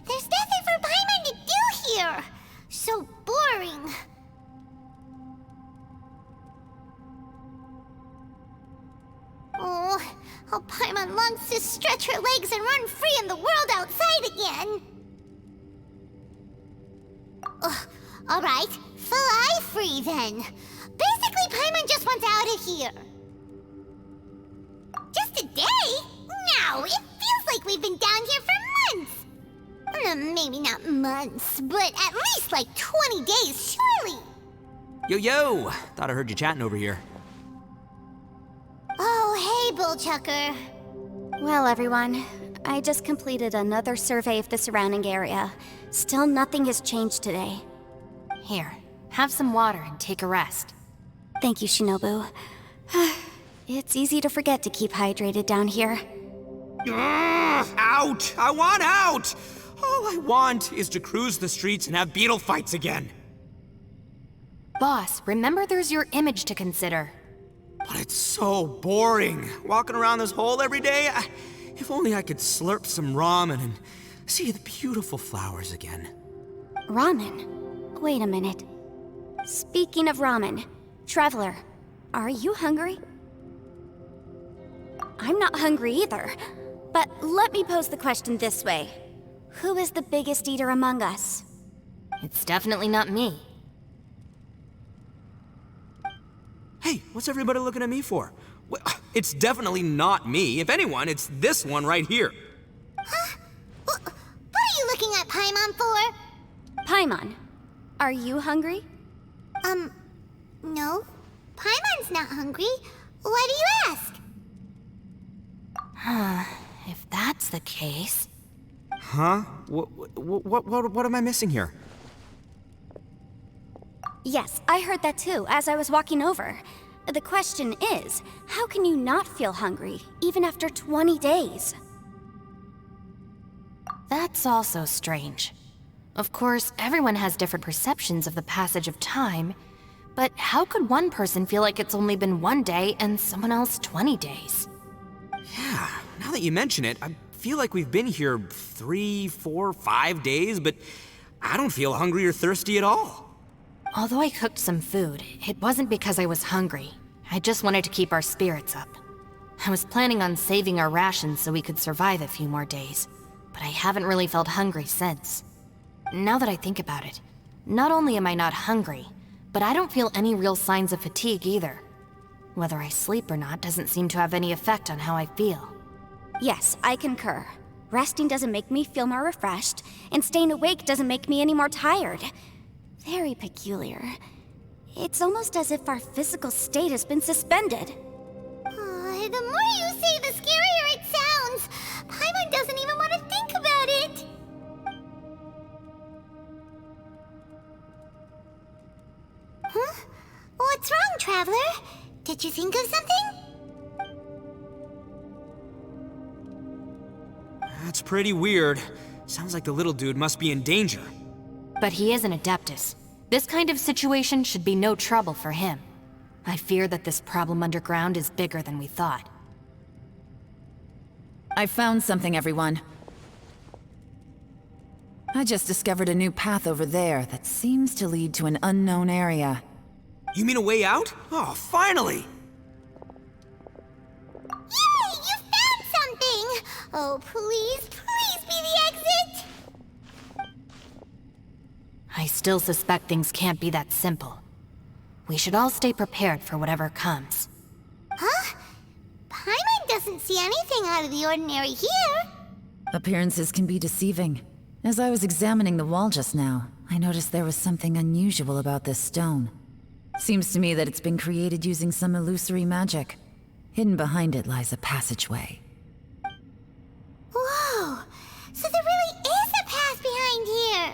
There's nothing for Paimon to do here. So boring. Oh, how Paimon longs to stretch her legs and run free in the world outside again. Alright, fly free then. Basically, Paimon just wants out of here. Just a day? No, it feels like we've been down here for months. Maybe not months, but at least like 20 days, surely. Yo! Thought I heard you chatting over here. Oh, hey, Bullchucker. Well, everyone, I just completed another survey of the surrounding area. Still nothing has changed today. Here, have some water and take a rest. Thank you, Shinobu. It's easy to forget to keep hydrated down here. Out! I want out! All I want is to cruise the streets and have beetle fights again. Boss, remember there's your image to consider. But it's so boring, walking around this hole every day. If only I could slurp some ramen and see the beautiful flowers again. Ramen? Wait a minute. Speaking of ramen, Traveler, are you hungry? I'm not hungry either, but let me pose the question this way. Who is the biggest eater among us? It's definitely not me. Hey, what's everybody looking at me for? Well, it's definitely not me. If anyone, it's this one right here. Huh? What are you looking at Paimon for? Paimon, are you hungry? No. Paimon's not hungry. Why do you ask? If that's the case... Huh? What am I missing here? Yes, I heard that too, as I was walking over. The question is, how can you not feel hungry, even after 20 days? That's also strange. Of course, everyone has different perceptions of the passage of time, but how could one person feel like it's only been 1 day and someone else 20 days? Yeah, now that you mention it, I feel like we've been here 3, 4, 5 days, but I don't feel hungry or thirsty at all. Although I cooked some food, it wasn't because I was hungry. I just wanted to keep our spirits up. I was planning on saving our rations so we could survive a few more days, but I haven't really felt hungry since. Now that I think about it, not only am I not hungry, but I don't feel any real signs of fatigue either. Whether I sleep or not doesn't seem to have any effect on how I feel. Yes, I concur. Resting doesn't make me feel more refreshed, and staying awake doesn't make me any more tired. Very peculiar. It's almost as if our physical state has been suspended. The more you say, the scarier it sounds. Paimon doesn't even want to think about it. Huh? What's wrong, Traveler? Did you think of something? That's pretty weird. Sounds like the little dude must be in danger. But he is an Adeptus. This kind of situation should be no trouble for him. I fear that this problem underground is bigger than we thought. I found something, everyone. I just discovered a new path over there that seems to lead to an unknown area. You mean a way out? Oh, finally! Yay! You found something! Oh, please be the exit! I still suspect things can't be that simple. We should all stay prepared for whatever comes. Huh? Paimon doesn't see anything out of the ordinary here. Appearances can be deceiving. As I was examining the wall just now, I noticed there was something unusual about this stone. Seems to me that it's been created using some illusory magic. Hidden behind it lies a passageway. Whoa! So there really is a path behind here!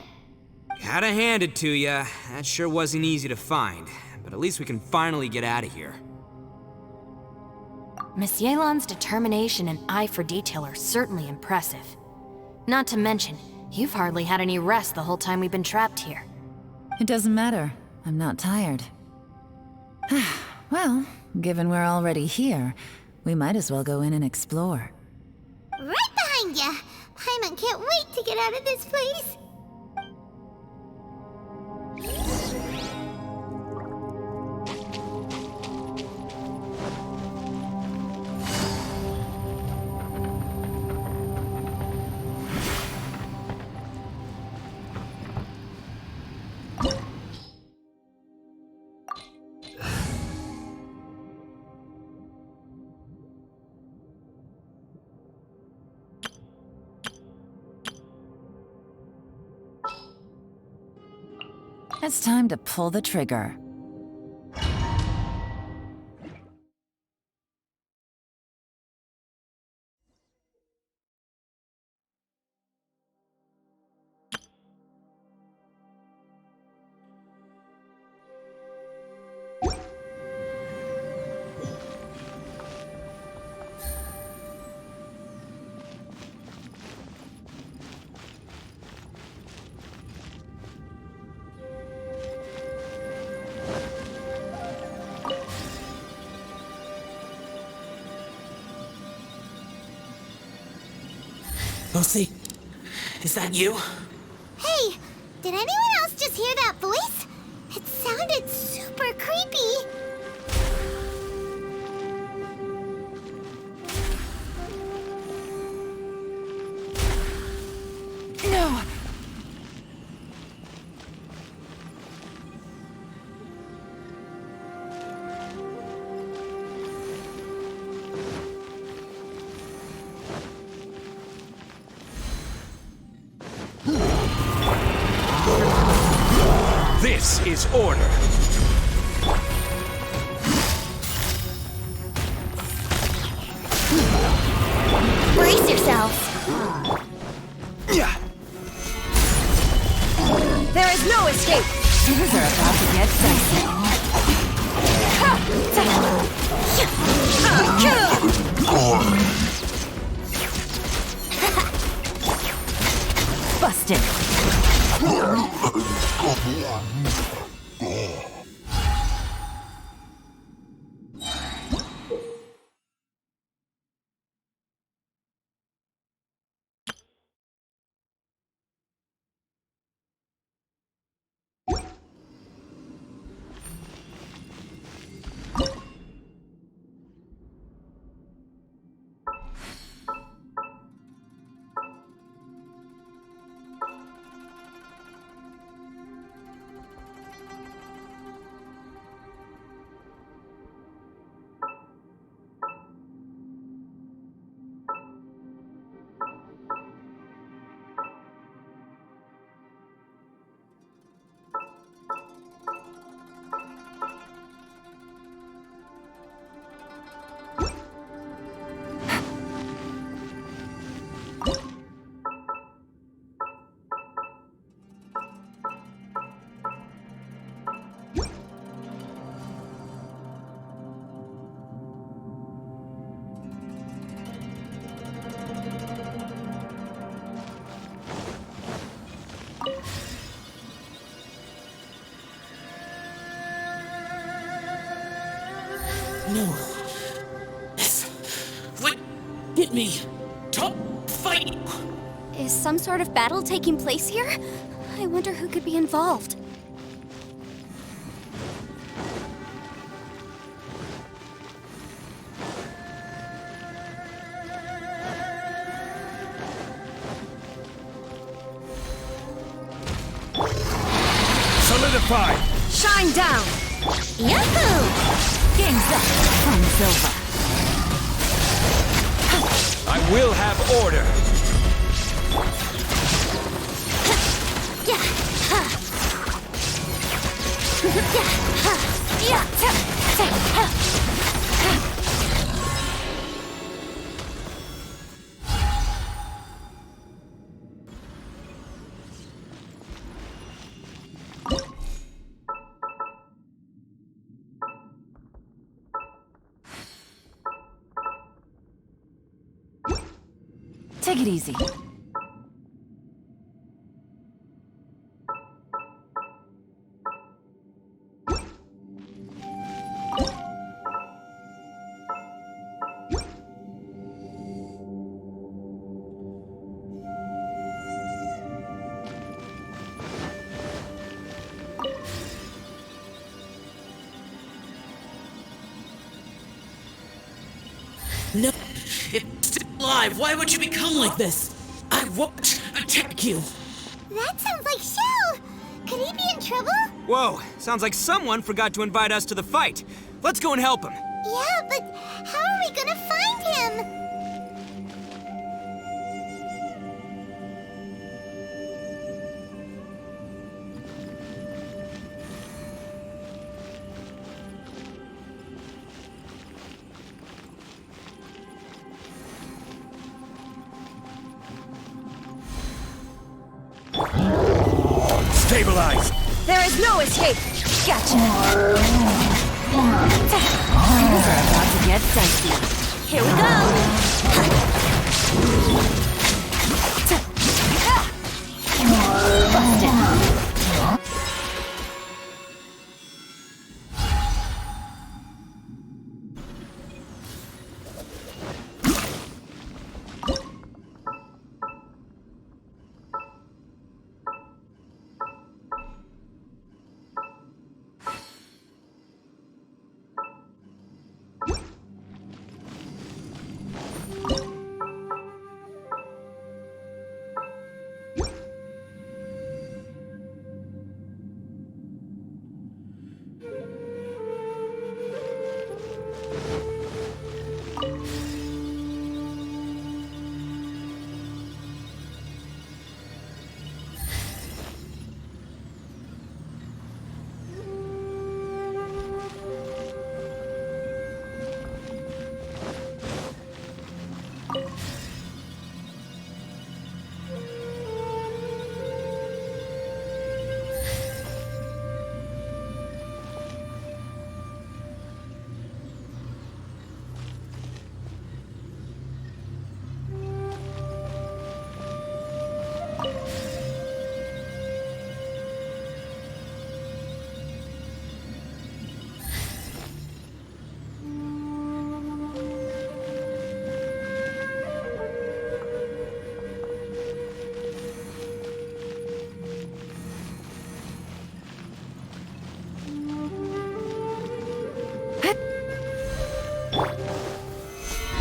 Gotta hand it to ya. That sure wasn't easy to find. But at least we can finally get out of here. Miss Yelan's determination and eye for detail are certainly impressive. Not to mention, you've hardly had any rest the whole time we've been trapped here. It doesn't matter. I'm not tired. Well, given we're already here, we might as well go in and explore. Right behind ya! Paimon can't wait to get out of this place! It's time to pull the trigger. Lucy, is that you? Hey, did anyone else just hear that voice? It sounded super creepy. No! This is order. Brace yourselves. There is no escape! Things are about to get dicey. Busted. No. This would get me. Stop fighting. Is some sort of battle taking place here? I wonder who could be involved. Solidify. Shine down! Yahoo! Game's up. Fun's over. I will have order. Take it easy. No, it's still alive. Why would you become like this? I won't attack you. That sounds like Shao! Could he be in trouble? Whoa, sounds like someone forgot to invite us to the fight. Let's go and help him. Yeah, but how are we gonna find him? Stabilize! There is no escape! Gotcha! Things are about to get dicey. Here we go! Busted!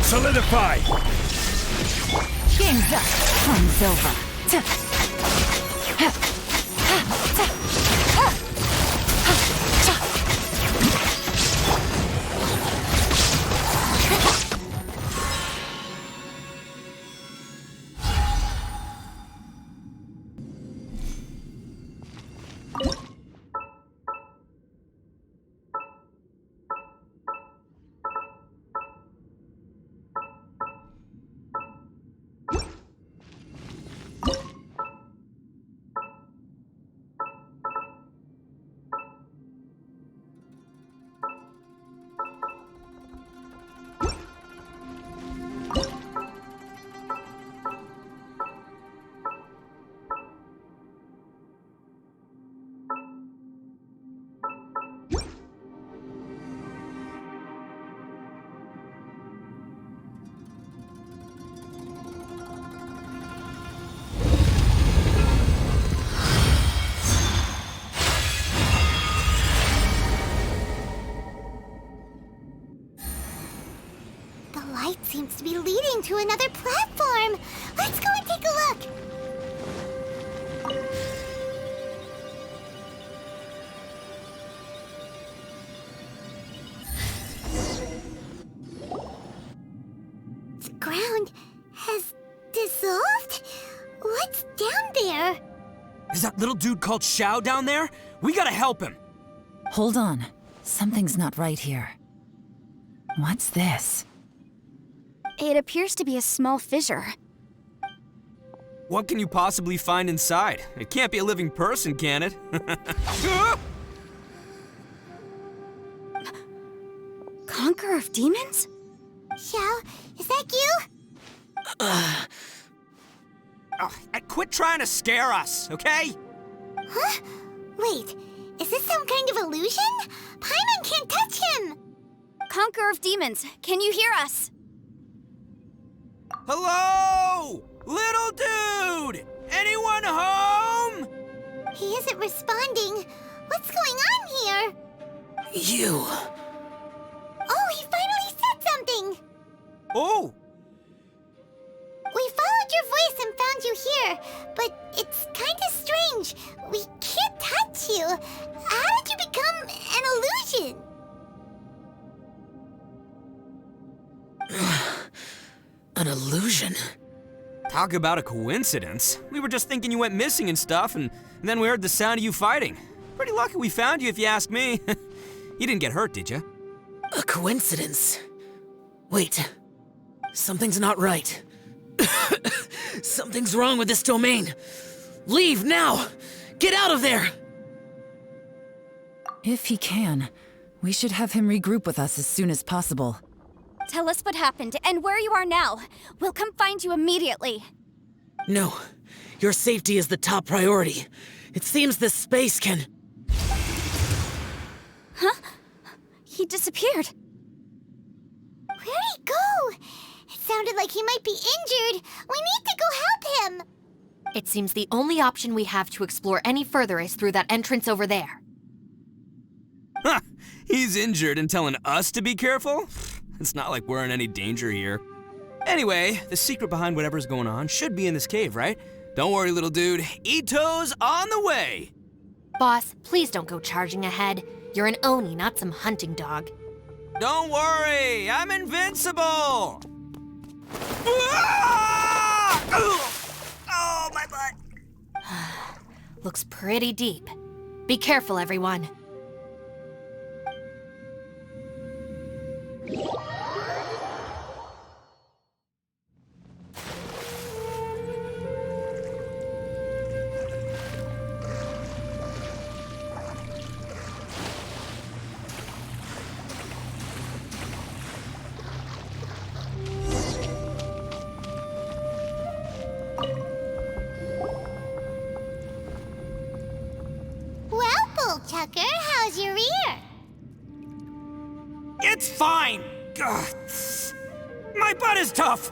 Solidify! Game's up. Fun's over. Seems to be leading to another platform. Let's go and take a look. The ground has dissolved? What's down there? Is that little dude called Shao down there? We gotta help him. Hold on. Something's not right here. What's this? It appears to be a small fissure. What can you possibly find inside? It can't be a living person, can it? Conqueror of demons? Shao, is that you? Quit trying to scare us, okay? Huh? Wait, is this some kind of illusion? Paimon can't touch him! Conqueror of demons, can you hear us? Hello? Little dude! Anyone home? He isn't responding. What's going on here? You. Oh, he finally said something! Oh! We followed your voice and found you here, but it's kinda strange. We can't touch you. How did you become an illusion? An illusion? Talk about a coincidence. We were just thinking you went missing and stuff, and then we heard the sound of you fighting. Pretty lucky we found you, if you ask me. You didn't get hurt, did you? A coincidence? Wait. Something's not right. Something's wrong with this domain. Leave now! Get out of there! If he can, we should have him regroup with us as soon as possible. Tell us what happened and where you are now. We'll come find you immediately. No. Your safety is the top priority. It seems this space can... Huh? He disappeared. Where'd he go? It sounded like he might be injured. We need to go help him. It seems the only option we have to explore any further is through that entrance over there. Huh! He's injured and telling us to be careful? It's not like we're in any danger here. Anyway, the secret behind whatever's going on should be in this cave, right? Don't worry, little dude. Ito's on the way! Boss, please don't go charging ahead. You're an Oni, not some hunting dog. Don't worry, I'm invincible! Ah! Oh, my butt! Looks pretty deep. Be careful, everyone. Tucker, how's your ear? It's fine! Ugh. My butt is tough!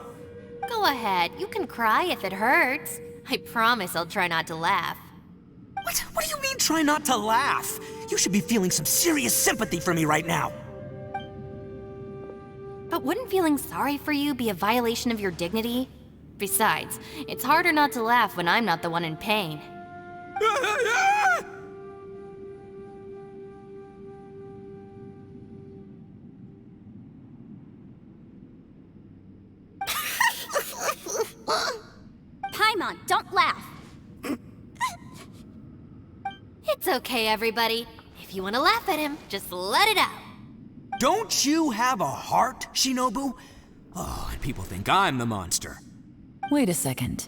Go ahead, you can cry if it hurts. I promise I'll try not to laugh. What do you mean, try not to laugh? You should be feeling some serious sympathy for me right now. But wouldn't feeling sorry for you be a violation of your dignity? Besides, it's harder not to laugh when I'm not the one in pain. Paimon, don't laugh. It's okay, everybody. If you want to laugh at him, just let it out. Don't you have a heart, Shinobu? Oh, and people think I'm the monster. Wait a second.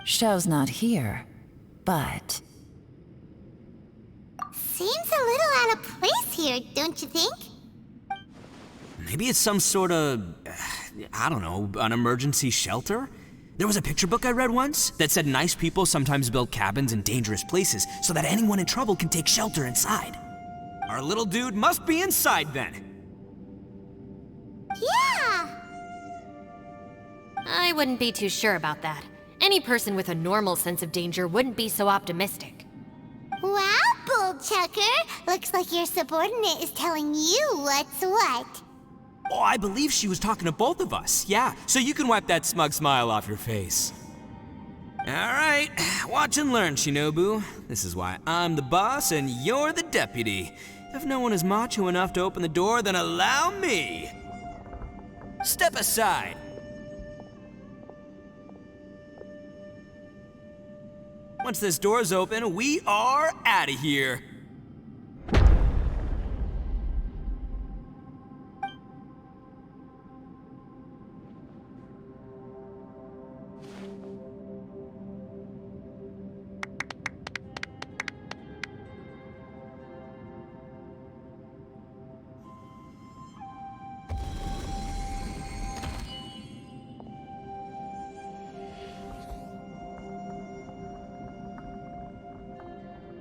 Xiao's not here, but... Seems a little out of place here, don't you think? Maybe it's some sort of, I don't know, an emergency shelter? There was a picture book I read once that said nice people sometimes build cabins in dangerous places so that anyone in trouble can take shelter inside. Our little dude must be inside then. Yeah! I wouldn't be too sure about that. Any person with a normal sense of danger wouldn't be so optimistic. Wow, Bull Chucker! Looks like your subordinate is telling you what's what. Oh, I believe she was talking to both of us. Yeah, so you can wipe that smug smile off your face. All right, watch and learn, Shinobu. This is why I'm the boss and you're the deputy. If no one is macho enough to open the door, then allow me. Step aside. Once this door's open, we are out of here.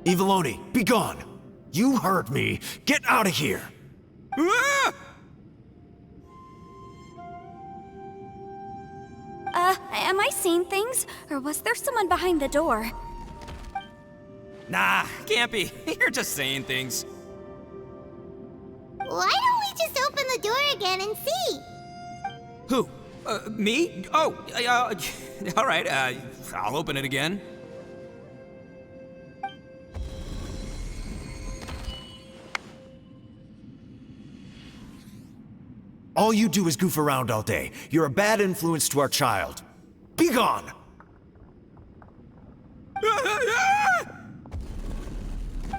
Eviloni, be gone! You heard me! Get out of here! Ah! Am I seeing things? Or was there someone behind the door? Nah, can't be. You're just saying things. Why don't we just open the door again and see? Who? Me? Oh, all right, I'll open it again. All you do is goof around all day. You're a bad influence to our child. Be gone!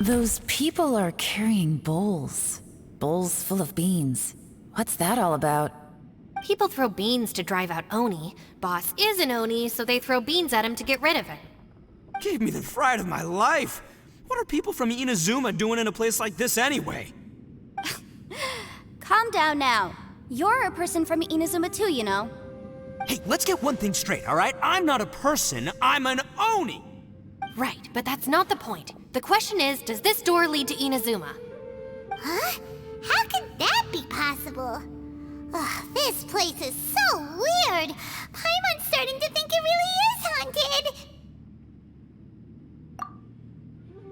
Those people are carrying bowls. Bowls full of beans. What's that all about? People throw beans to drive out Oni. Boss is an Oni, so they throw beans at him to get rid of him. Gave me the fright of my life. What are people from Inazuma doing in a place like this anyway? Calm down now. You're a person from Inazuma too, you know. Hey, let's get one thing straight, all right? I'm not a person, I'm an Oni! Right, but that's not the point. The question is, does this door lead to Inazuma? Huh? How could that be possible? Ugh, this place is so weird. Paimon's starting to think it really is haunted.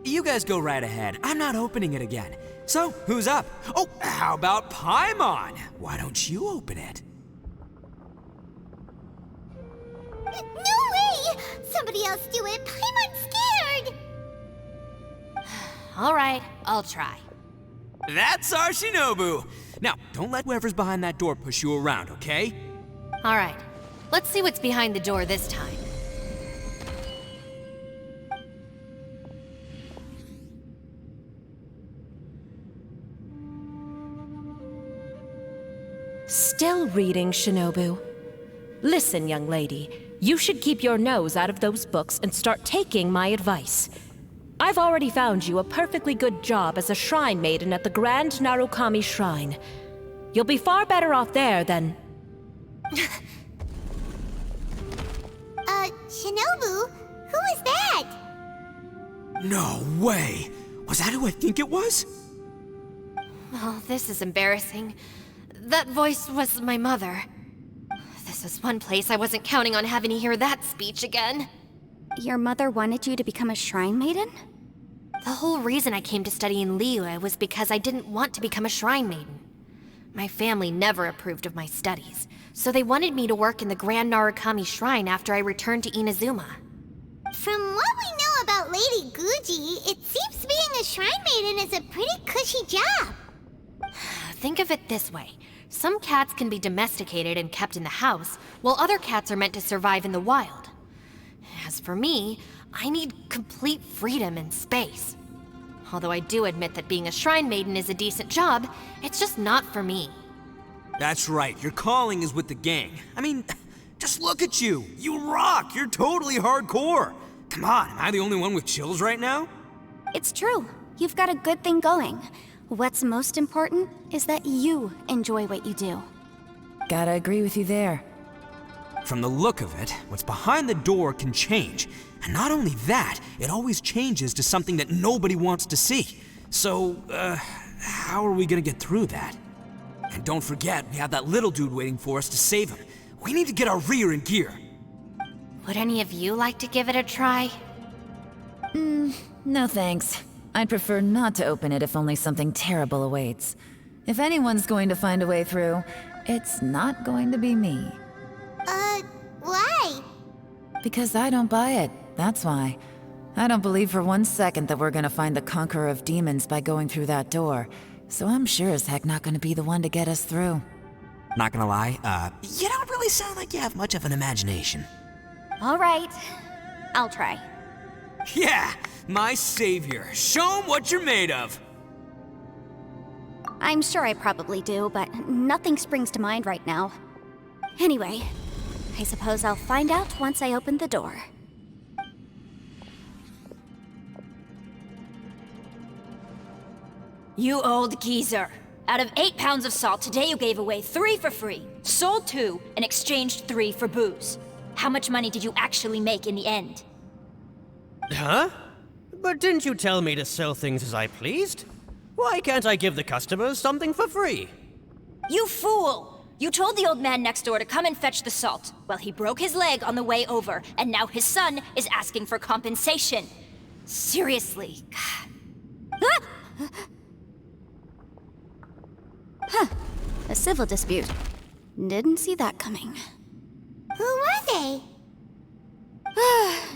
You guys go right ahead. I'm not opening it again. So, who's up? Oh, how about Paimon? Why don't you open it? No way! Somebody else do it. Paimon's scared. All right, I'll try. That's our Shinobu! Now, don't let whoever's behind that door push you around, okay? All right, let's see what's behind the door this time. Still reading, Shinobu. Listen, young lady, you should keep your nose out of those books and start taking my advice. I've already found you a perfectly good job as a shrine maiden at the Grand Narukami Shrine. You'll be far better off there than... Shinobu? Who is that? No way! Was that who I think it was? Oh, this is embarrassing. That voice was my mother. This was one place I wasn't counting on having to hear that speech again. Your mother wanted you to become a shrine maiden? The whole reason I came to study in Liyue was because I didn't want to become a shrine maiden. My family never approved of my studies, so they wanted me to work in the Grand Narukami Shrine after I returned to Inazuma. From what we know about Lady Guji, it seems being a shrine maiden is a pretty cushy job. Think of it this way. Some cats can be domesticated and kept in the house, while other cats are meant to survive in the wild. As for me, I need complete freedom and space. Although I do admit that being a shrine maiden is a decent job, it's just not for me. That's right, your calling is with the gang. I mean, just look at you. You rock, you're totally hardcore. Come on, am I the only one with chills right now? It's true. You've got a good thing going. What's most important is that you enjoy what you do. Gotta agree with you there. From the look of it, what's behind the door can change. And not only that, it always changes to something that nobody wants to see. So, how are we gonna get through that? And don't forget, we have that little dude waiting for us to save him. We need to get our rear in gear. Would any of you like to give it a try? No thanks. I'd prefer not to open it if only something terrible awaits. If anyone's going to find a way through, it's not going to be me. Why? Because I don't buy it, that's why. I don't believe for 1 second that we're gonna find the conqueror of demons by going through that door. So I'm sure as heck not gonna be the one to get us through. Not gonna lie, you don't really sound like you have much of an imagination. All right, I'll try. Yeah, my savior. Show 'em what you're made of. I'm sure I probably do, but nothing springs to mind right now. Anyway, I suppose I'll find out once I open the door. You old geezer. Out of 8 pounds of salt, today you gave away 3 for free, sold 2, and exchanged 3 for booze. How much money did you actually make in the end? Huh? But didn't you tell me to sell things as I pleased? Why can't I give the customers something for free? You fool! You told the old man next door to come and fetch the salt. Well, he broke his leg on the way over, and now his son is asking for compensation. Seriously. A civil dispute. Didn't see that coming. Who were they?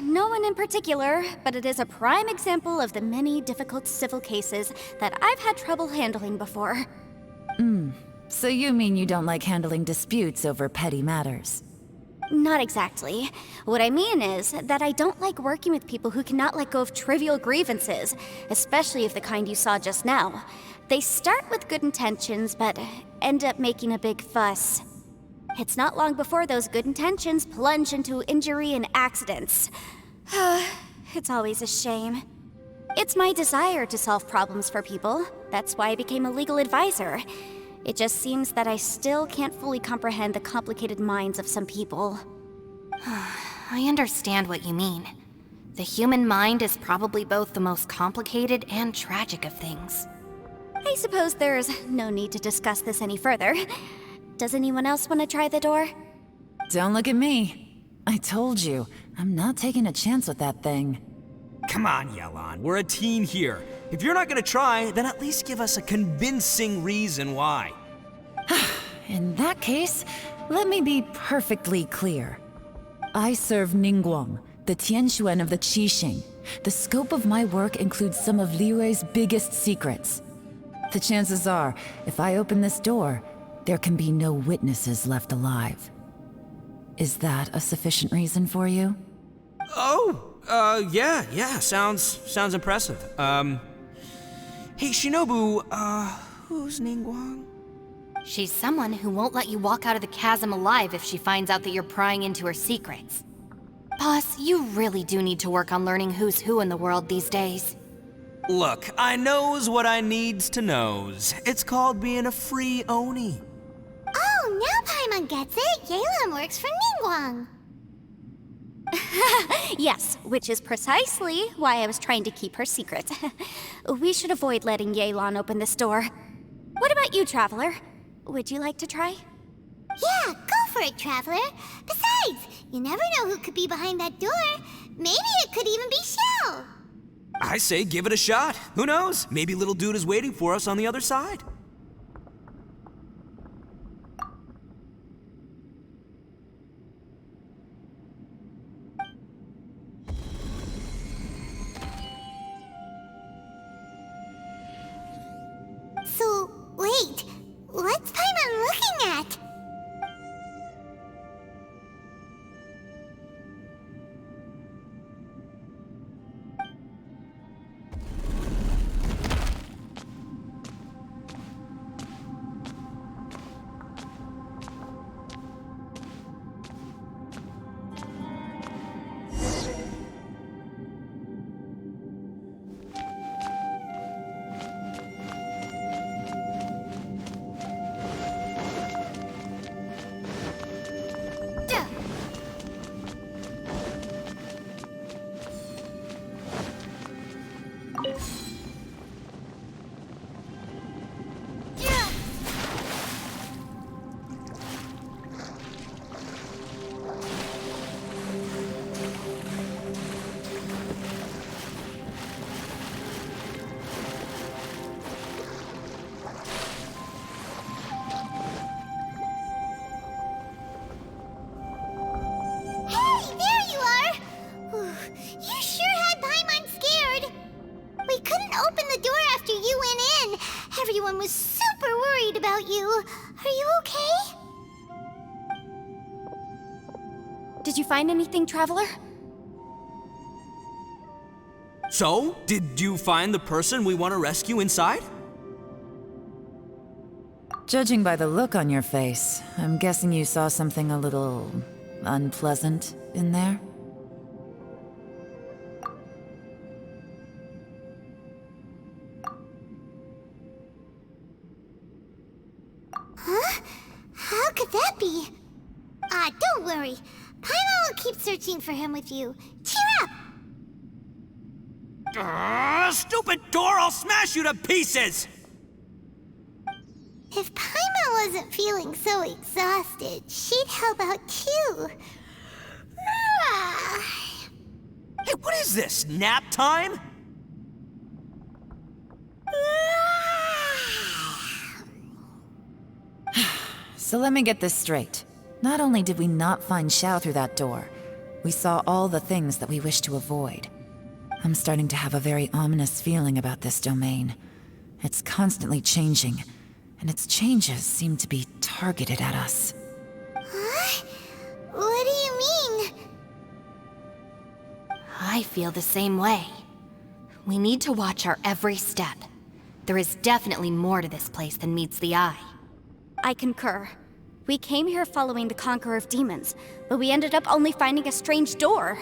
No one in particular, but it is a prime example of the many difficult civil cases that I've had trouble handling before. So you mean you don't like handling disputes over petty matters? Not exactly. What I mean is that I don't like working with people who cannot let go of trivial grievances, especially of the kind you saw just now. They start with good intentions, but end up making a big fuss. It's not long before those good intentions plunge into injury and accidents. It's always a shame. It's my desire to solve problems for people. That's why I became a legal advisor. It just seems that I still can't fully comprehend the complicated minds of some people. I understand what you mean. The human mind is probably both the most complicated and tragic of things. I suppose there's no need to discuss this any further. Does anyone else want to try the door? Don't look at me. I told you, I'm not taking a chance with that thing. Come on, Yelan, we're a team here. If you're not gonna try, then at least give us a convincing reason why. In that case, let me be perfectly clear. I serve Ningguang, the Tianxuan of the Qixing. The scope of my work includes some of Liyue's biggest secrets. The chances are, if I open this door, there can be no witnesses left alive. Is that a sufficient reason for you? Yeah, sounds impressive. Hey, Shinobu, who's Ningguang? She's someone who won't let you walk out of the chasm alive if she finds out that you're prying into her secrets. Boss, you really do need to work on learning who's who in the world these days. Look, I knows what I needs to knows. It's called being a free Oni. Oh, now Paimon gets it. Yelan works for Ningguang. Yes, which is precisely why I was trying to keep her secret. We should avoid letting Yelan open this door. What about you, Traveler? Would you like to try? Yeah, go for it, Traveler. Besides, you never know who could be behind that door. Maybe it could even be Shell. I say give it a shot. Who knows? Maybe little dude is waiting for us on the other side. So, wait. What's Paimon looking at? Everyone was super worried about you. Are you okay? Did you find anything, Traveler? So, did you find the person we want to rescue inside? Judging by the look on your face, I'm guessing you saw something a little unpleasant in there? Huh? How could that be? Don't worry. Paimon will keep searching for him with you. Cheer up! Stupid door! I'll smash you to pieces! If Paimon wasn't feeling so exhausted, she'd help out too. Hey, what is this? Nap time? So let me get this straight. Not only did we not find Xiao through that door, we saw all the things that we wish to avoid. I'm starting to have a very ominous feeling about this domain. It's constantly changing, and its changes seem to be targeted at us. Huh? What do you mean? I feel the same way. We need to watch our every step. There is definitely more to this place than meets the eye. I concur. We came here following the Conqueror of Demons, but we ended up only finding a strange door.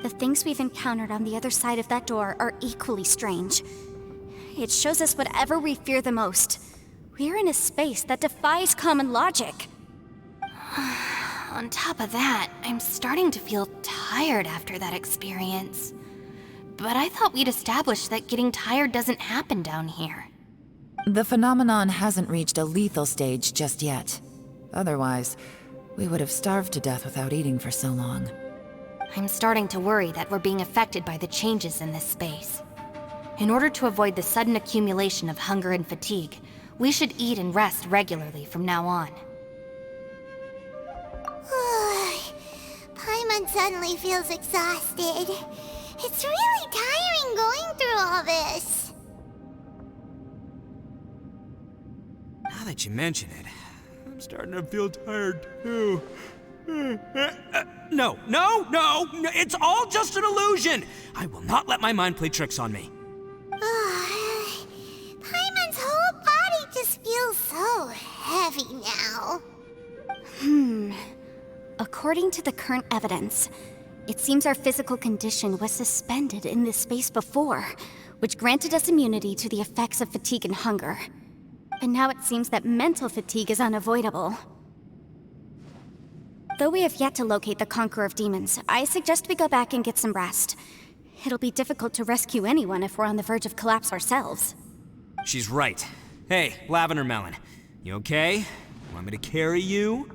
The things we've encountered on the other side of that door are equally strange. It shows us whatever we fear the most. We're in a space that defies common logic. On top of that, I'm starting to feel tired after that experience. But I thought we'd established that getting tired doesn't happen down here. The phenomenon hasn't reached a lethal stage just yet. Otherwise, we would have starved to death without eating for so long. I'm starting to worry that we're being affected by the changes in this space. In order to avoid the sudden accumulation of hunger and fatigue, we should eat and rest regularly from now on. Paimon suddenly feels exhausted. It's really tiring going through all this. Now that you mention it, I'm starting to feel tired too. No, it's all just an illusion! I will not let my mind play tricks on me. Paimon's whole body just feels so heavy now. According to the current evidence, it seems our physical condition was suspended in this space before, which granted us immunity to the effects of fatigue and hunger. But now it seems that mental fatigue is unavoidable. Though we have yet to locate the Conqueror of Demons, I suggest we go back and get some rest. It'll be difficult to rescue anyone if we're on the verge of collapse ourselves. She's right. Hey, Lavender Melon, you okay? Want me to carry you?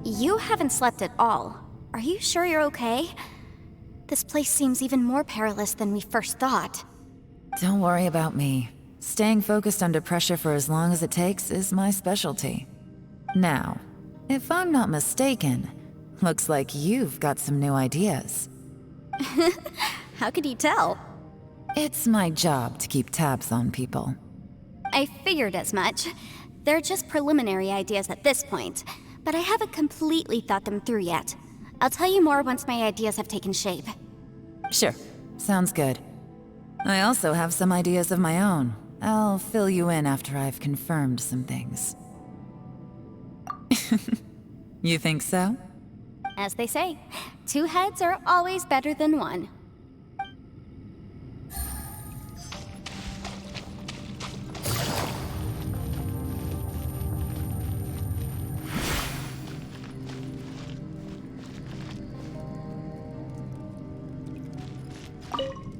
You haven't slept at all. Are you sure you're okay? This place seems even more perilous than we first thought. Don't worry about me. Staying focused under pressure for as long as it takes is my specialty. Now, if I'm not mistaken, looks like you've got some new ideas. How could you tell? It's my job to keep tabs on people. I figured as much. They're just preliminary ideas at this point, but I haven't completely thought them through yet. I'll tell you more once my ideas have taken shape. Sure, sounds good. I also have some ideas of my own. I'll fill you in after I've confirmed some things. You think so? As they say, 2 heads are always better than 1.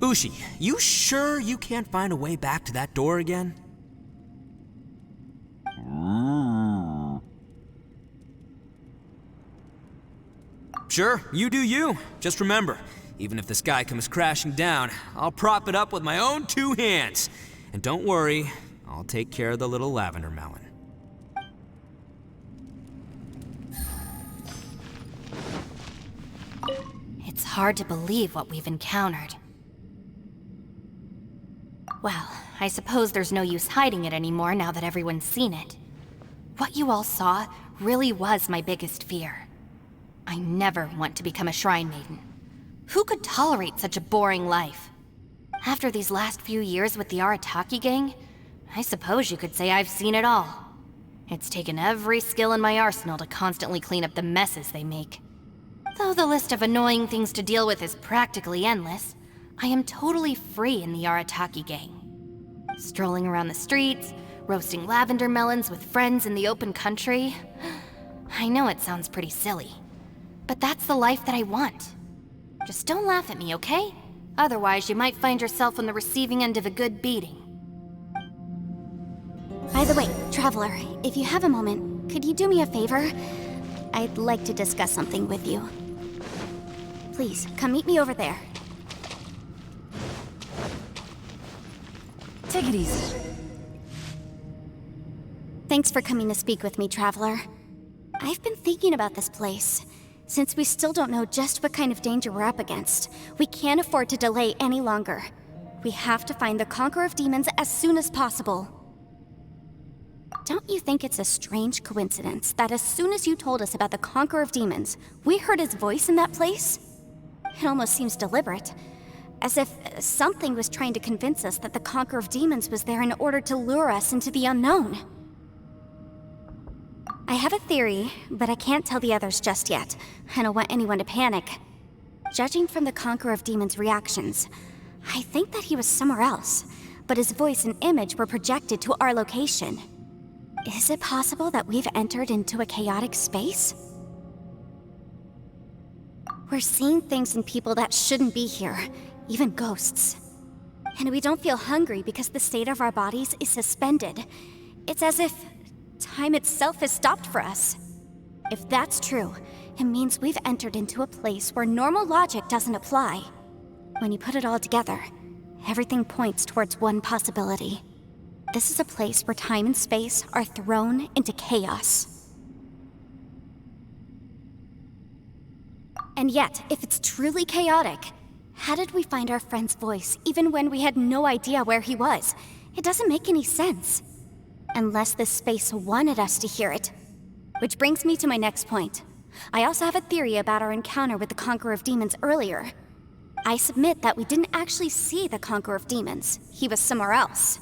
Ushi, you sure you can't find a way back to that door again? Sure, you do you. Just remember, even if the sky comes crashing down, I'll prop it up with my own 2 hands. And don't worry, I'll take care of the little lavender melon. It's hard to believe what we've encountered. Well, I suppose there's no use hiding it anymore now that everyone's seen it. What you all saw really was my biggest fear. I never want to become a shrine maiden. Who could tolerate such a boring life? After these last few years with the Arataki gang, I suppose you could say I've seen it all. It's taken every skill in my arsenal to constantly clean up the messes they make. Though the list of annoying things to deal with is practically endless, I am totally free in the Arataki gang. Strolling around the streets, roasting lavender melons with friends in the open country. I know it sounds pretty silly, but that's the life that I want. Just don't laugh at me, okay? Otherwise, you might find yourself on the receiving end of a good beating. By the way, Traveler, if you have a moment, could you do me a favor? I'd like to discuss something with you. Please, come meet me over there. Take it easy. Thanks for coming to speak with me, Traveler. I've been thinking about this place. Since we still don't know just what kind of danger we're up against, we can't afford to delay any longer. We have to find the Conqueror of Demons as soon as possible. Don't you think it's a strange coincidence that as soon as you told us about the Conqueror of Demons, we heard his voice in that place? It almost seems deliberate. As if something was trying to convince us that the Conqueror of Demons was there in order to lure us into the unknown. I have a theory, but I can't tell the others just yet. I don't want anyone to panic. Judging from the Conqueror of Demons' reactions, I think that he was somewhere else, but his voice and image were projected to our location. Is it possible that we've entered into a chaotic space? We're seeing things in people that shouldn't be here, even ghosts. And we don't feel hungry because the state of our bodies is suspended. It's as if time itself has stopped for us. If that's true, it means we've entered into a place where normal logic doesn't apply. When you put it all together, everything points towards one possibility. This is a place where time and space are thrown into chaos. And yet, if it's truly chaotic, how did we find our friend's voice even when we had no idea where he was? It doesn't make any sense. Unless this space wanted us to hear it. Which brings me to my next point. I also have a theory about our encounter with the Conqueror of Demons earlier. I submit that we didn't actually see the Conqueror of Demons. He was somewhere else.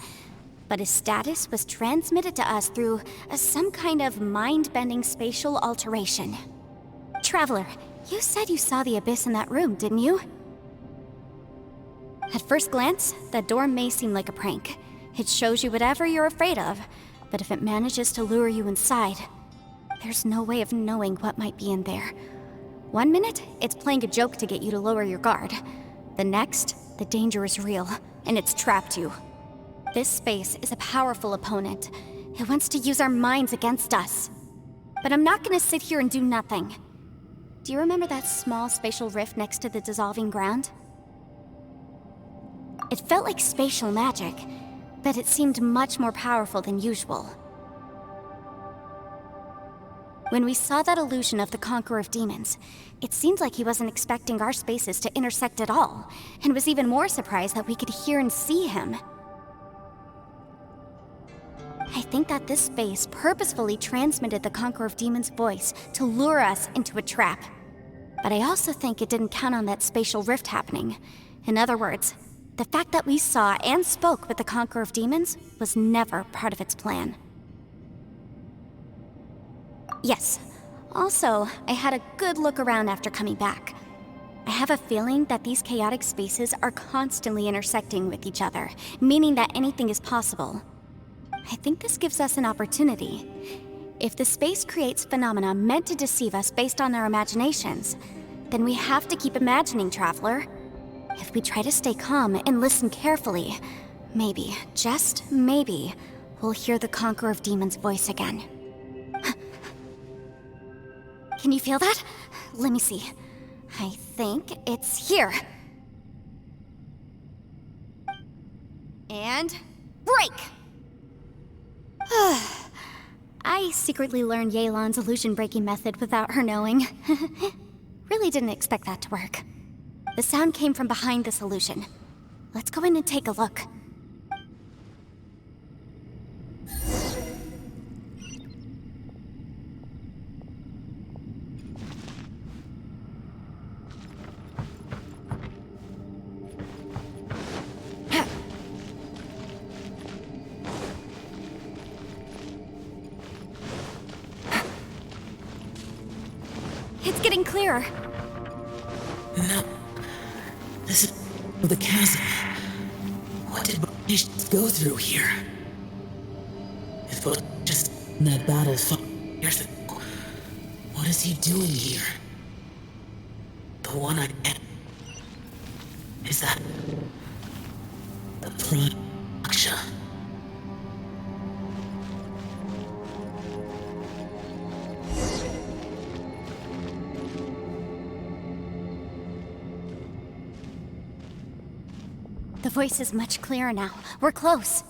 But his status was transmitted to us through some kind of mind-bending spatial alteration. Traveler, you said you saw the abyss in that room, didn't you? At first glance, that door may seem like a prank. It shows you whatever you're afraid of, but if it manages to lure you inside, there's no way of knowing what might be in there. One minute, it's playing a joke to get you to lower your guard. The next, the danger is real, and it's trapped you. This space is a powerful opponent. It wants to use our minds against us. But I'm not gonna sit here and do nothing. Do you remember that small spatial rift next to the dissolving ground? It felt like spatial magic, but it seemed much more powerful than usual. When we saw that illusion of the Conqueror of Demons, it seemed like he wasn't expecting our spaces to intersect at all, and was even more surprised that we could hear and see him. I think that this space purposefully transmitted the Conqueror of Demons' voice to lure us into a trap. But I also think it didn't count on that spatial rift happening. In other words, the fact that we saw and spoke with the Conqueror of Demons was never part of its plan. Yes. Also, I had a good look around after coming back. I have a feeling that these chaotic spaces are constantly intersecting with each other, meaning that anything is possible. I think this gives us an opportunity. If the space creates phenomena meant to deceive us based on our imaginations, then we have to keep imagining, Traveler. If we try to stay calm and listen carefully, maybe, just maybe, we'll hear the Conqueror of Demons' voice again. Can you feel that? Let me see. I think it's here. And break! I secretly learned Yelan's illusion-breaking method without her knowing. Really didn't expect that to work. The sound came from behind this illusion. Let's go in and take a look. It's getting clearer. No. This is the chasm. What did British go through here? If it was just in that battle 5 years ago, what is he doing here? The one I get. Is that... the plane Aksha? The voice is much clearer now. We're close.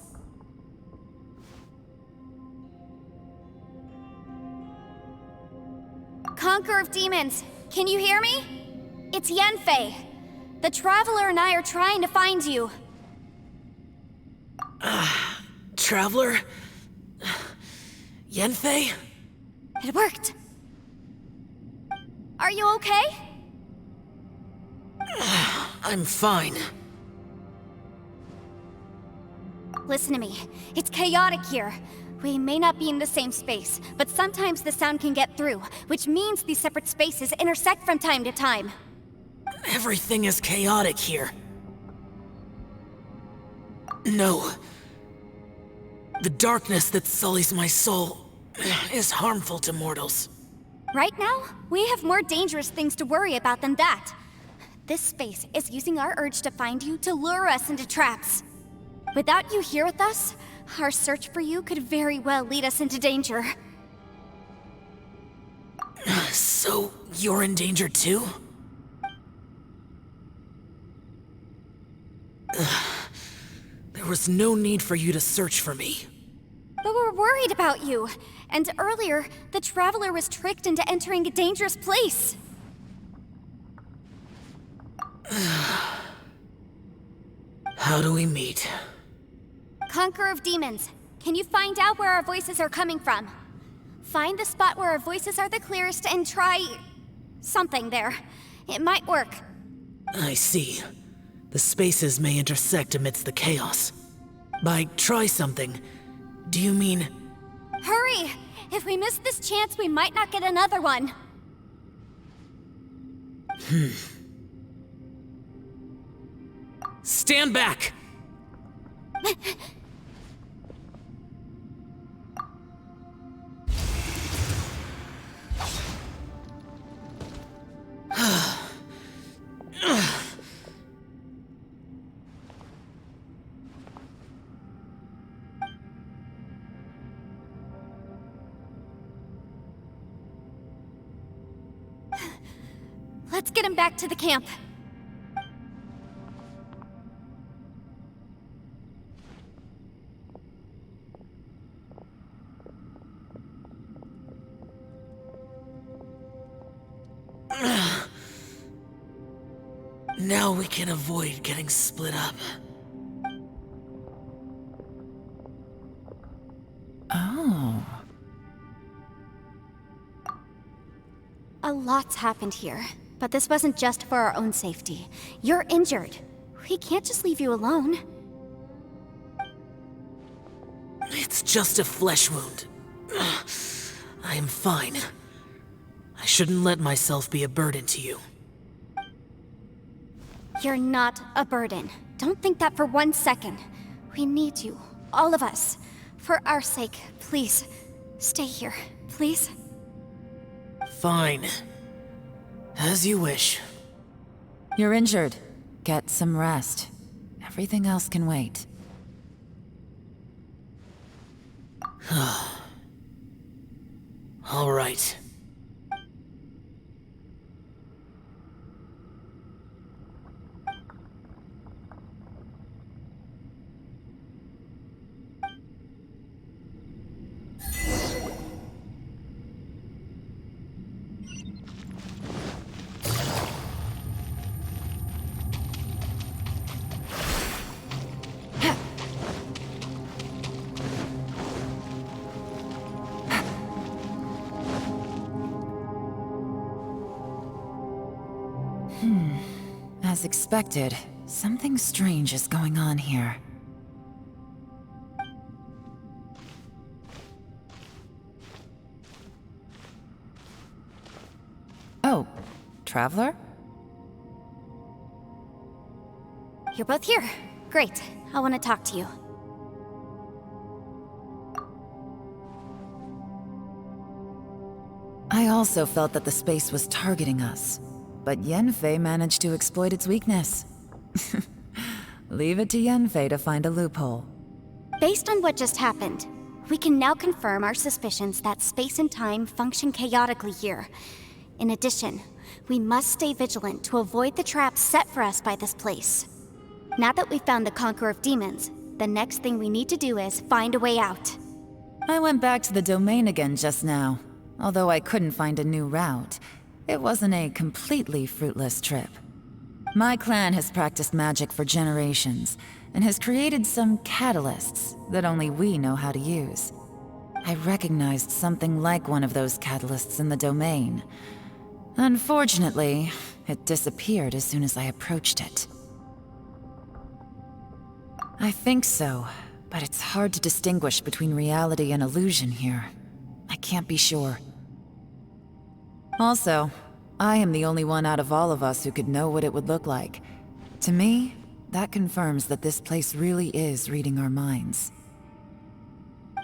Conqueror of demons, can you hear me? It's Yenfei. The Traveler and I are trying to find you. Traveler? Yenfei? It worked. Are you okay? I'm fine. Listen to me. It's chaotic here. We may not be in the same space, but sometimes the sound can get through, which means these separate spaces intersect from time to time. Everything is chaotic here. No. The darkness that sullies my soul is harmful to mortals. Right now, we have more dangerous things to worry about than that. This space is using our urge to find you to lure us into traps. Without you here with us, our search for you could very well lead us into danger. So, you're in danger too? There was no need for you to search for me. But we're worried about you. And earlier, the Traveler was tricked into entering a dangerous place. How do we meet? Conqueror of demons, can you find out where our voices are coming from? Find the spot where our voices are the clearest and try... something there. It might work. I see. The spaces may intersect amidst the chaos. By try something, do you mean... Hurry! If we miss this chance, we might not get another one. Stand back! Let's get him back to the camp. Now we can avoid getting split up. Oh. A lot's happened here, but this wasn't just for our own safety. You're injured. We can't just leave you alone. It's just a flesh wound. I am fine. I shouldn't let myself be a burden to you. You're not a burden. Don't think that for 1 second. We need you, all of us. For our sake, please, stay here, please. Fine. As you wish. You're injured. Get some rest. Everything else can wait. All right. As expected, something strange is going on here. Oh, Traveler? You're both here. Great. I want to talk to you. I also felt that the space was targeting us. but Yenfei managed to exploit its weakness. Leave it to Yenfei to find a loophole. Based on what just happened, we can now confirm our suspicions that space and time function chaotically here. In addition, we must stay vigilant to avoid the traps set for us by this place. Now that we've found the Conqueror of Demons, the next thing we need to do is find a way out. I went back to the domain again just now. Although I couldn't find a new route, it wasn't a completely fruitless trip. My clan has practiced magic for generations, and has created some catalysts that only we know how to use. I recognized something like one of those catalysts in the domain. Unfortunately, it disappeared as soon as I approached it. I think so, but it's hard to distinguish between reality and illusion here. I can't be sure. Also, I am the only one out of all of us who could know what it would look like. To me, that confirms that this place really is reading our minds.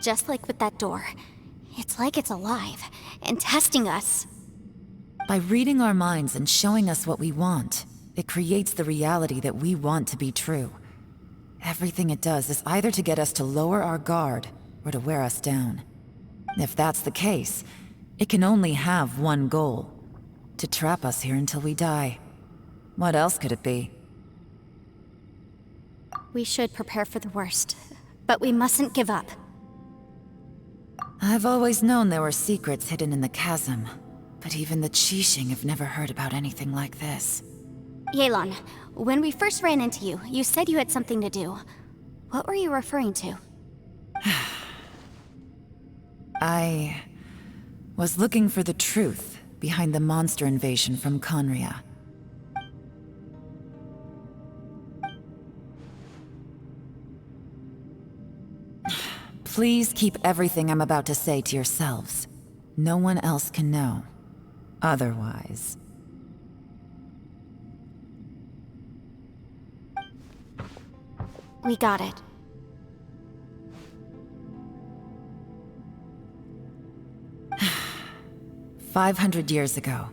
Just like with that door, it's like it's alive and testing us. By reading our minds and showing us what we want, it creates the reality that we want to be true. Everything it does is either to get us to lower our guard or to wear us down. If that's the case, it can only have one goal: to trap us here until we die. What else could it be? We should prepare for the worst, but we mustn't give up. I've always known there were secrets hidden in the chasm, but even the Qixing have never heard about anything like this. Yelan, when we first ran into you, you said you had something to do. What were you referring to? I was looking for the truth behind the monster invasion from Conria. Please keep everything I'm about to say to yourselves. No one else can know. Otherwise... We got it. "500 years ago,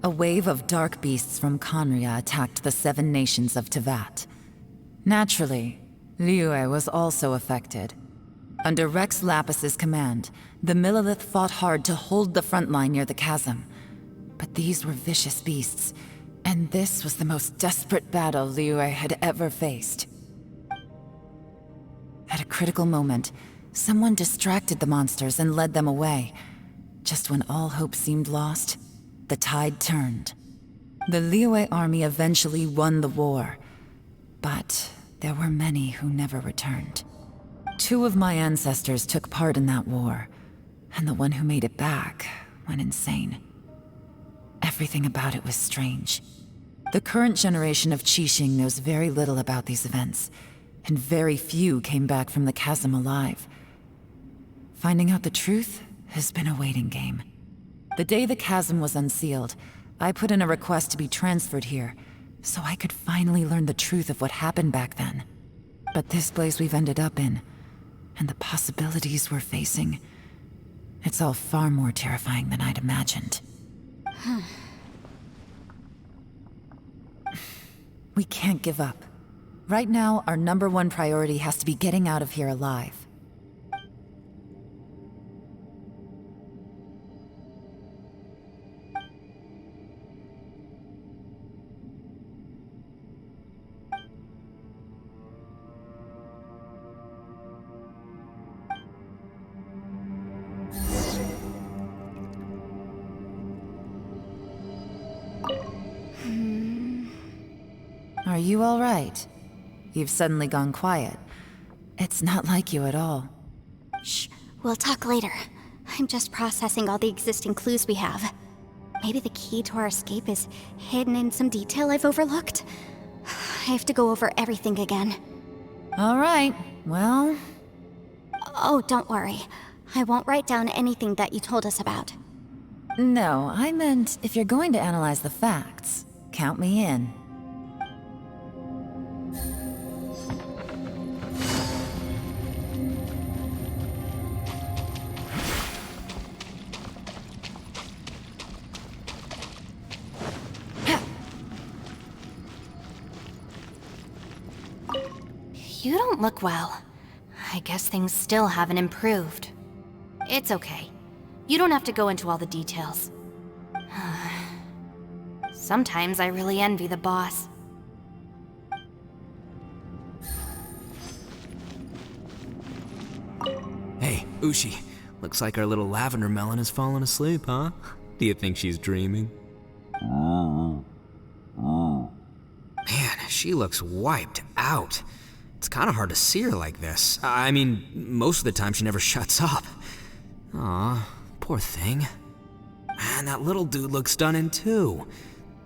a wave of dark beasts from Conria attacked the 7 nations of Tevat. Naturally, Liyue was also affected. Under Rex Lapis's command, the Millelith fought hard to hold the front line near the chasm. But these were vicious beasts, and this was the most desperate battle Liyue had ever faced. At a critical moment, someone distracted the monsters and led them away. Just when all hope seemed lost, the tide turned. The Liyue army eventually won the war, but there were many who never returned. 2 of my ancestors took part in that war, and the one who made it back went insane. Everything about it was strange. The current generation of Qixing knows very little about these events, and very few came back from the chasm alive. Finding out the truth has been a waiting game. The day the chasm was unsealed, I put in a request to be transferred here, so I could finally learn the truth of what happened back then. But this place we've ended up in, and the possibilities we're facing, it's all far more terrifying than I'd imagined. We can't give up. Right now, our #1 priority has to be getting out of here alive. Are you all right? You've suddenly gone quiet. It's not like you at all. Shh, we'll talk later. I'm just processing all the existing clues we have. Maybe the key to our escape is hidden in some detail I've overlooked. I have to go over everything again. All right, well... Oh, don't worry. I won't write down anything that you told us about. No, I meant if you're going to analyze the facts, count me in. You don't look well. I guess things still haven't improved. It's okay. You don't have to go into all the details. Sometimes I really envy the boss. Hey, Ushi. Looks like our little lavender melon has fallen asleep, huh? Do you think she's dreaming? Man, she looks wiped out. It's kind of hard to see her like this. I mean, most of the time she never shuts up. Aw, poor thing. Man, that little dude looks stunning too.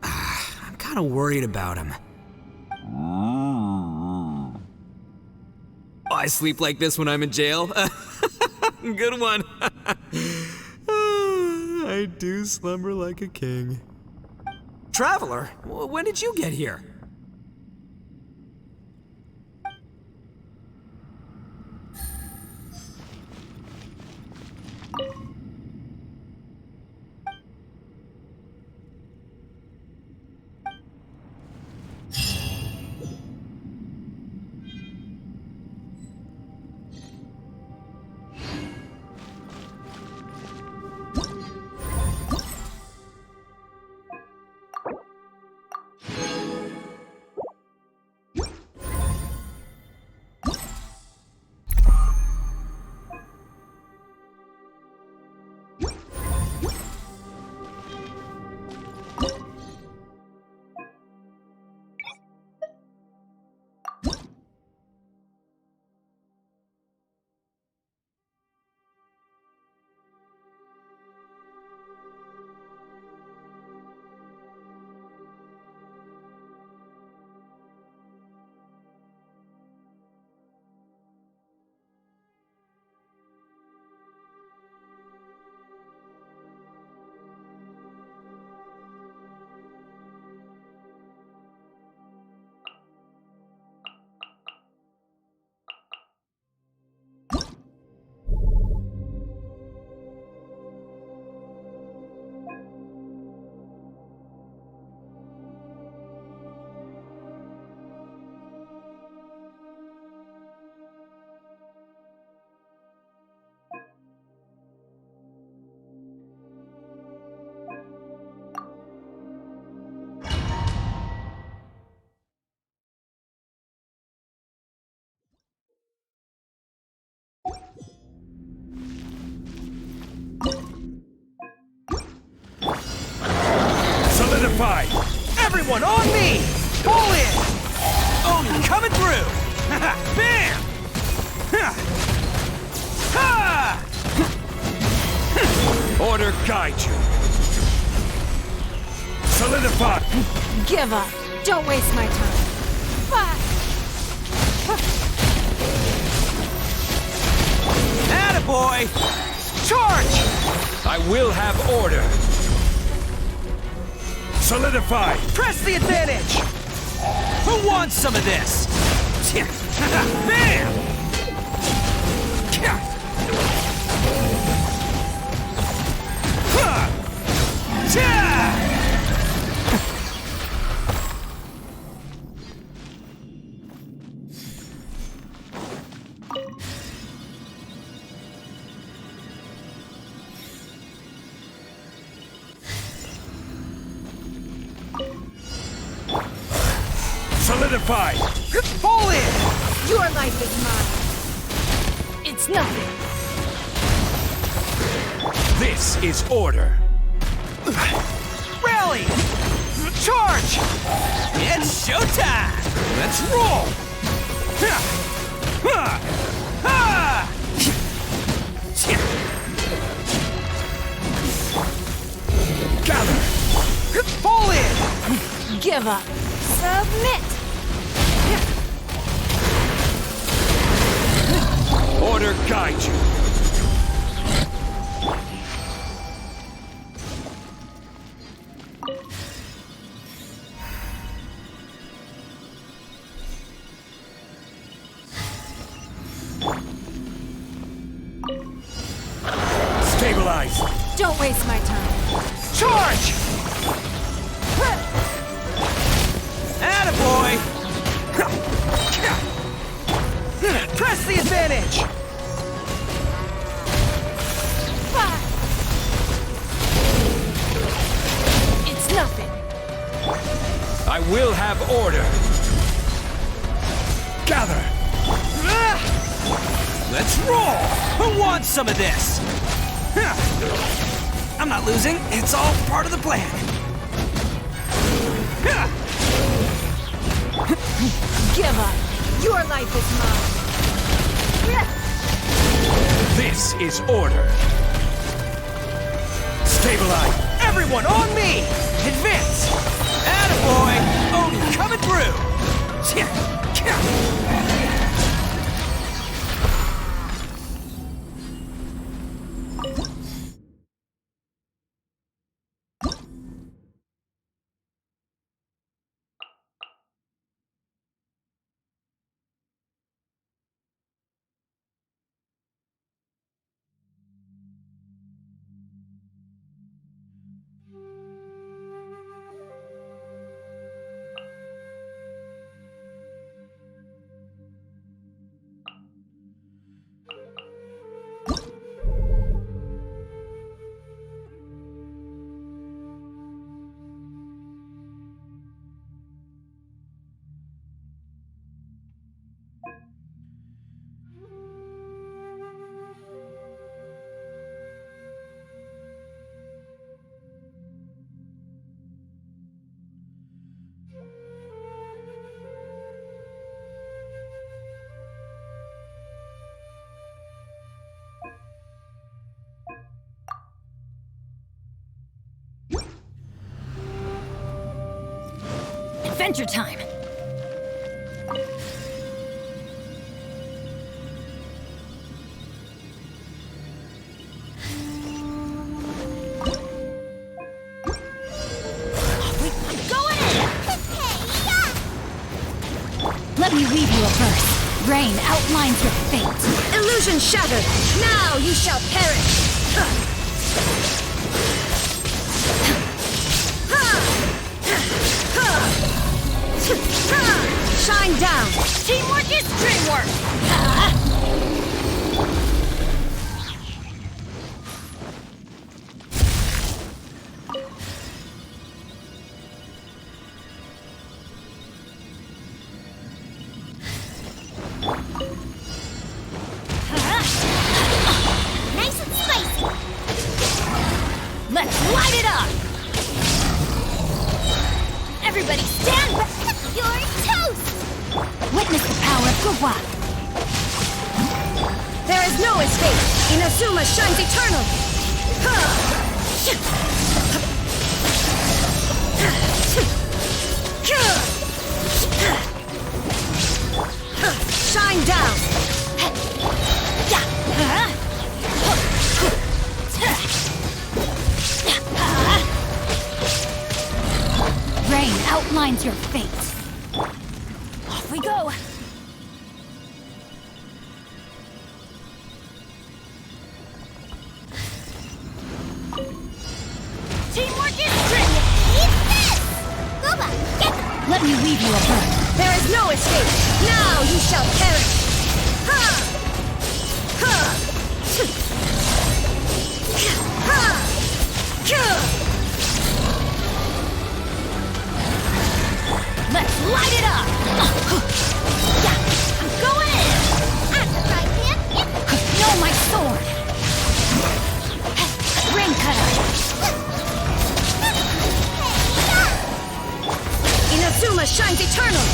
I'm kind of worried about him. Oh, I sleep like this when I'm in jail? Good one. I do slumber like a king. Traveler, when did you get here? Solidify! Everyone on me! Pull in! Oh, coming through! Bam! Ha! Order guide you! Solidify! Give up. Don't waste my time. Attaboy! Charge! I will have order! Solidify! Press the advantage! Who wants some of this? Bam! Solidify! Pull in! Your life is mine. It's nothing. This is order! Rally! Charge! It's showtime! Let's roll! Gather! Pull in! Give up. Submit. Order guide you! Stabilize! Don't waste my time. Charge! Attaboy! Press the advantage! It's nothing. I will have order. Gather! Let's roll! Who wants some of this? I'm not losing. It's all part of the plan. Give up. Your life is mine. This is order. Stabilize! Everyone on me! Advance! Attaboy! Odin coming through! Adventure time! Let me weave you a verse. Rain outlines your fate. Illusion shattered. Now you shall perish. Shine down. Teamwork is dreamwork! Nice and spicy. Let's light it up! Everybody stand back! You're toast! Witness the power of Gwa. There is no escape. Inazuma shines eternal. Shine down. Rain outlines your fate. Off we go. Teamwork is dreamwork! Eat this! Goba, get them! Let me weave you a bird. There is no escape. Now you shall perish. Let's light it up! I'm going in! I'm the frying pan. No, my sword. Ring cutter. Inazuma shines eternal.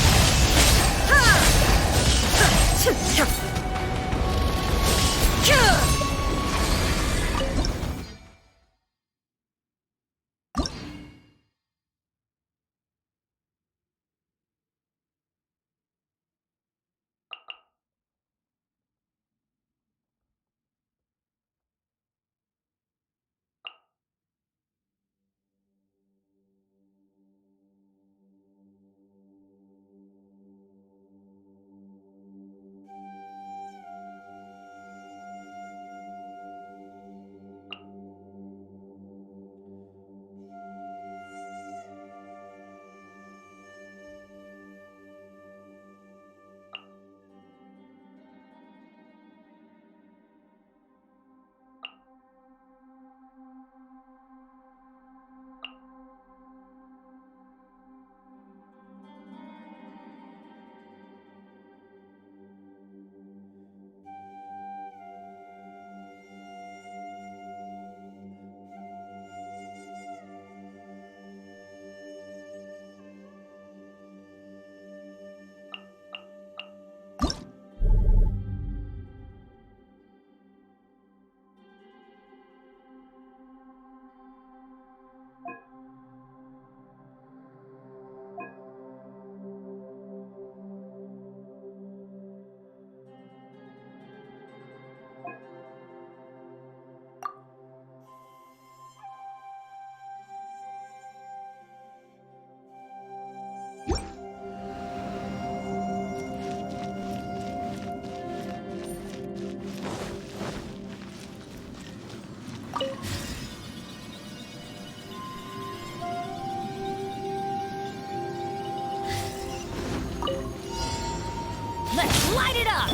it up!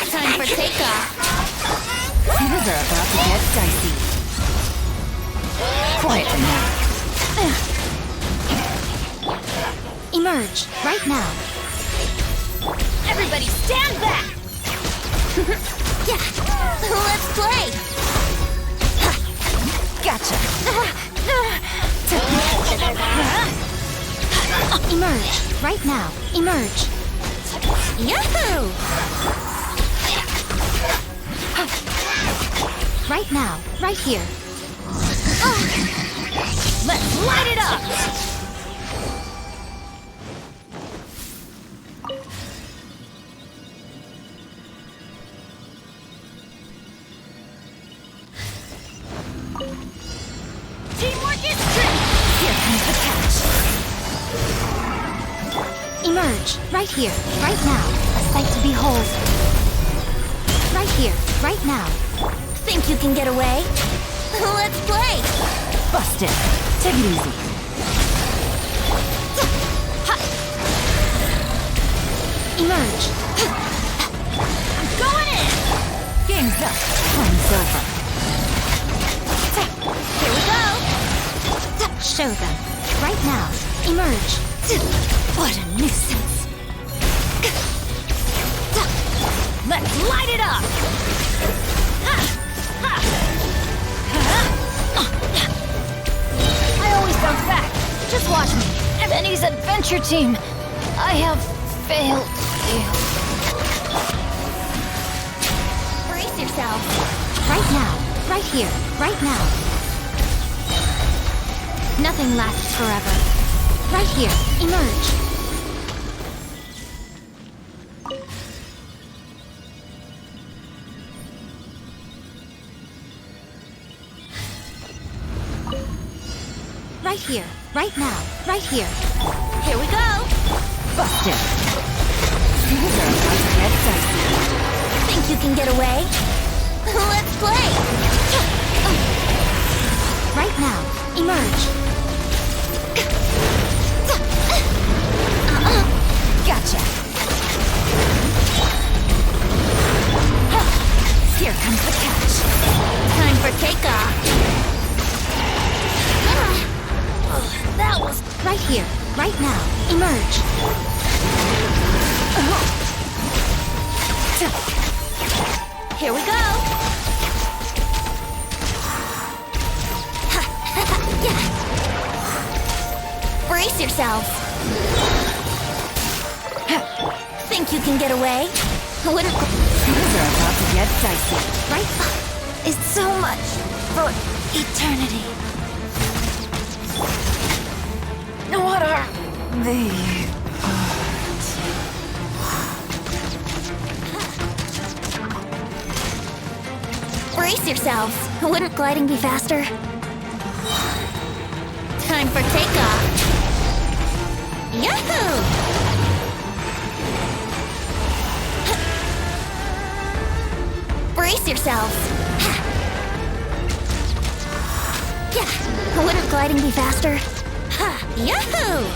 Time for takeoff. Things are about to get dicey. Quietly now. Emerge, right now. Everybody stand back! Yeah, let's play. Gotcha. Emerge, right now. Emerge. Yahoo! Right now, right here. Let's light it up! Teamwork is tricky! Here comes the catch. Emerge, right here, right now. A sight to behold. Right here, right now. Think you can get away? Let's play! Busted. Take it easy. Emerge. I'm going in! Game's up. Time's over. Here we go. Show them. Right now. Emerge. What a nuisance. Let's light it up! I always bounce back. Just watch me. Benny's adventure team. I have failed you. Brace yourself. Right now. Right here. Right now. Nothing lasts forever. Right here. Emerge. Right here, right now, right here. Here we go! Busted! Things are about to get dicey. Think you can get away? Let's play! Right now, emerge. Gotcha! Here comes the catch. Time for takeoff. That was right here, right now. Emerge. Here we go. Brace yourselves. Think you can get away? Things are about to get dicey, right? It's so much for eternity. What are they? Brace yourselves. Wouldn't gliding be faster? Time for takeoff. Yahoo! Brace yourselves. Yeah. Wouldn't gliding be faster? Ha! Yahoo!